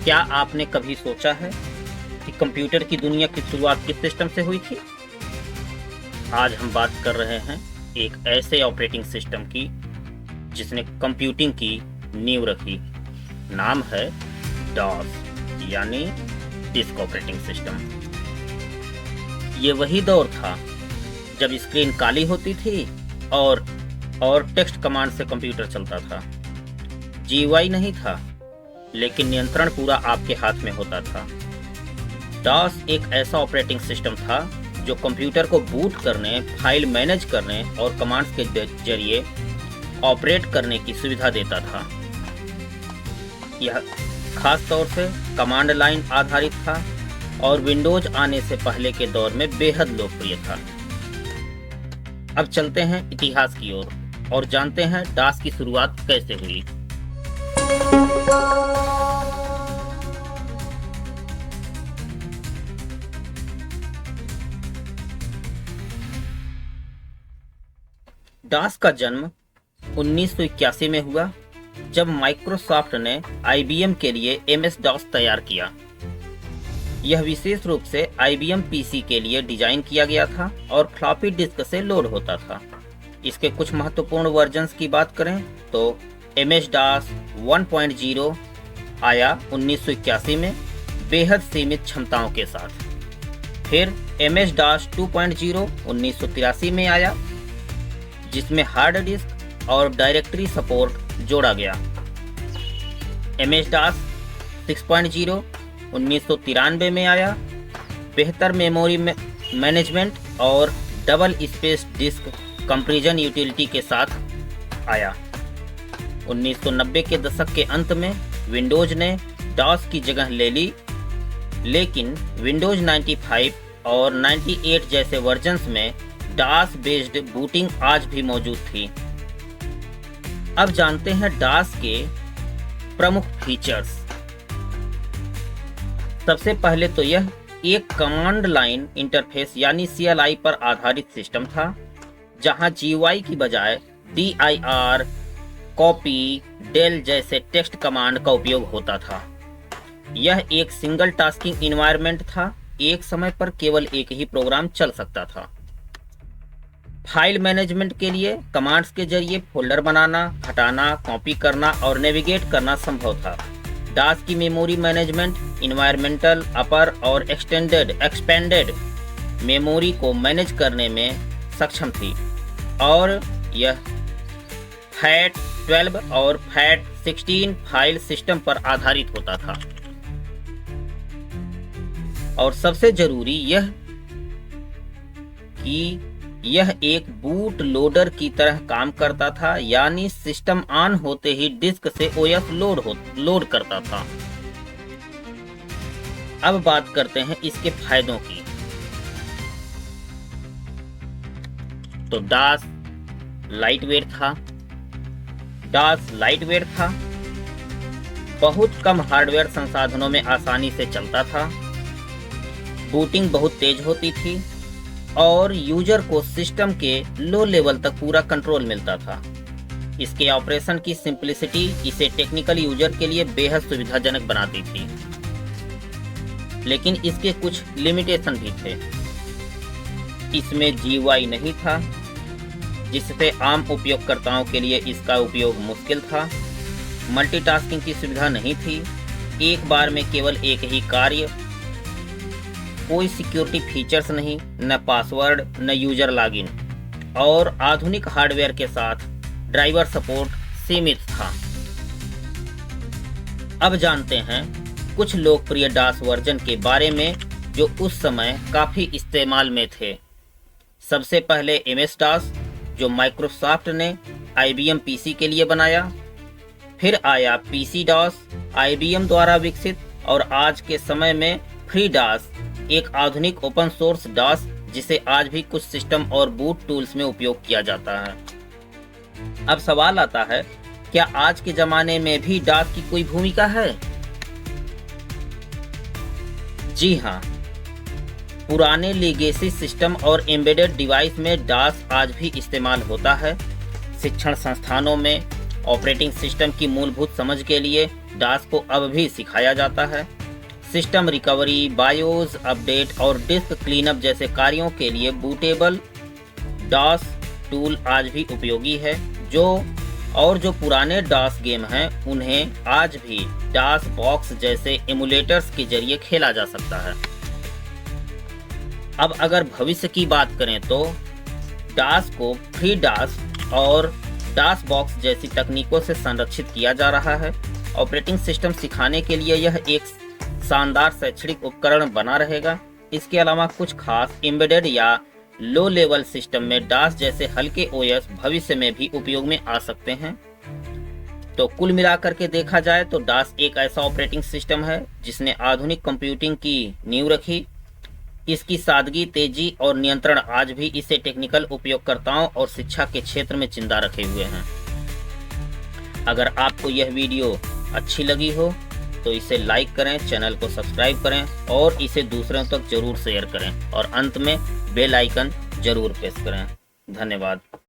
क्या आपने कभी सोचा है कि कंप्यूटर की दुनिया की शुरुआत किस सिस्टम से हुई थी? आज हम बात कर रहे हैं एक ऐसे ऑपरेटिंग सिस्टम की जिसने कंप्यूटिंग की नींव रखी। नाम है डॉस यानी डिस्क ऑपरेटिंग सिस्टम। ये वही दौर था जब स्क्रीन काली होती थी और टेक्स्ट कमांड से कंप्यूटर चलता था। जीयूआई नहीं था, लेकिन नियंत्रण पूरा आपके हाथ में होता था। डॉस एक ऐसा ऑपरेटिंग सिस्टम था जो कंप्यूटर को बूट करने, फाइल मैनेज करने और कमांड्स के जरिए ऑपरेट करने की सुविधा देता था। यह खास तौर से कमांड लाइन आधारित था और विंडोज आने से पहले के दौर में बेहद लोकप्रिय था। अब चलते हैं इतिहास की ओर और जानते हैं डॉस की शुरुआत कैसे हुई। डॉस का जन्म 1981 में हुआ जब माइक्रोसॉफ्ट ने आईबीएम के लिए एमएस डॉस तैयार किया। यह विशेष रूप से आईबीएम पीसी के लिए डिजाइन किया गया था और फ्लॉपी डिस्क से लोड होता था। इसके कुछ महत्वपूर्ण वर्जन्स की बात करें तो एमएस डॉस 1.0 आया 1981 में बेहद सीमित क्षमताओं के साथ। फिर एमएस डॉस 2.0 1983 में आया जिसमें हार्ड डिस्क और डायरेक्टरी सपोर्ट जोड़ा गया। एमएस डॉस 6.0 1993 में आया, बेहतर मेमोरी मैनेजमेंट और double space disk comparison utility के साथ आया। 1990 के दशक के अंत में विंडोज ने डॉस की जगह ले ली, लेकिन विंडोज 95 और 98 जैसे वर्जन्स में डॉस बेस्ड बूटिंग आज भी मौजूद थी। अब जानते हैं डॉस के प्रमुख फीचर्स। सबसे पहले तो यह एक कमांड लाइन इंटरफेस यानी CLI पर आधारित सिस्टम था, जहां GUI की बजाय dir, कॉपी, डेल जैसे टेक्स्ट कमांड का उपयोग होता था। यह एक सिंगल टास्किंग इन्वायरमेंट था, एक समय पर केवल एक ही प्रोग्राम चल सकता था। फाइल मैनेजमेंट के लिए कमांड्स के जरिए फोल्डर बनाना, हटाना, कॉपी करना और नेविगेट करना संभव था। डॉस की मेमोरी मैनेजमेंट इन्वायरमेंटल, अपर और एक्सपेंडेड मेमोरी को मैनेज करने में सक्षम थी और यह FAT12 और FAT16 फाइल सिस्टम पर आधारित होता था। और सबसे जरूरी यह कि यह एक बूट लोडर की तरह काम करता था, यानी सिस्टम ऑन होते ही डिस्क से ओएस लोड करता था। अब बात करते हैं इसके फायदों की। तो डॉस लाइट वेट था, बहुत कम हार्डवेयर संसाधनों में आसानी से चलता था, बूटिंग बहुत तेज होती थी और यूजर को सिस्टम के लो लेवल तक पूरा कंट्रोल मिलता था। इसके ऑपरेशन की सिंपलिसिटी इसे टेक्निकल यूजर के लिए बेहद सुविधाजनक बनाती थी, लेकिन इसके कुछ लिमिटेशन भी थे। इसमें GUI नहीं था, जिससे आम उपयोगकर्ताओं के लिए इसका उपयोग मुश्किल था। मल्टीटास्किंग की सुविधा नहीं थी, एक बार में केवल एक ही कार्य, कोई सिक्योरिटी फीचर्स नहीं, न पासवर्ड, न यूजर लॉगिन और आधुनिक हार्डवेयर के साथ ड्राइवर सपोर्ट सीमित था। अब जानते हैं कुछ लोकप्रिय डॉस वर्जन के बारे में जो उस समय काफी इस्तेमाल में थे। सबसे पहले एमएस डॉस जो माइक्रोसॉफ्ट ने आईबीएम पीसी के लिए बनाया, फिर आया पीसी डॉस आईबीएम द्वारा विकसित, और आज के समय में फ्री डॉस एक आधुनिक ओपन सोर्स डॉस जिसे आज भी कुछ सिस्टम और बूट टूल्स में उपयोग किया जाता है। अब सवाल आता है, क्या आज के जमाने में भी डॉस की कोई भूमिका है? जी हाँ, पुराने लेगेसी सिस्टम और एम्बेडेड डिवाइस में डॉस आज भी इस्तेमाल होता है। शिक्षण संस्थानों में ऑपरेटिंग सिस्टम की मूलभूत समझ के लिए डास को अब भी सिखाया जाता है। सिस्टम रिकवरी, बायोस अपडेट और डिस्क क्लीनअप जैसे कार्यों के लिए बूटेबल डास टूल आज भी उपयोगी है। जो पुराने डास गेम हैं उन्हें आज भी डास बॉक्स जैसे एमुलेटर्स के जरिए खेला जा सकता है। अब अगर भविष्य की बात करें तो डास को फ्री डास और डास बॉक्स जैसी तकनीकों से संरक्षित किया जा रहा है। ऑपरेटिंग सिस्टम सिखाने के लिए यह एक शानदार शैक्षणिक उपकरण बना रहेगा। इसके अलावा कुछ खास एम्बेडेड या लो लेवल सिस्टम में डास जैसे हल्के ओएस भविष्य में भी उपयोग में आ सकते हैं। तो कुल मिलाकर के देखा जाए तो डास एक ऐसा ऑपरेटिंग सिस्टम है जिसने आधुनिक कंप्यूटिंग की नींव रखी। इसकी सादगी, तेजी और नियंत्रण आज भी इसे टेक्निकल उपयोगकर्ताओं और शिक्षा के क्षेत्र में जिंदा रखे हुए हैं। अगर आपको यह वीडियो अच्छी लगी हो तो इसे लाइक करें, चैनल को सब्सक्राइब करें और इसे दूसरों तक जरूर शेयर करें और अंत में बेल आइकन जरूर प्रेस करें। धन्यवाद।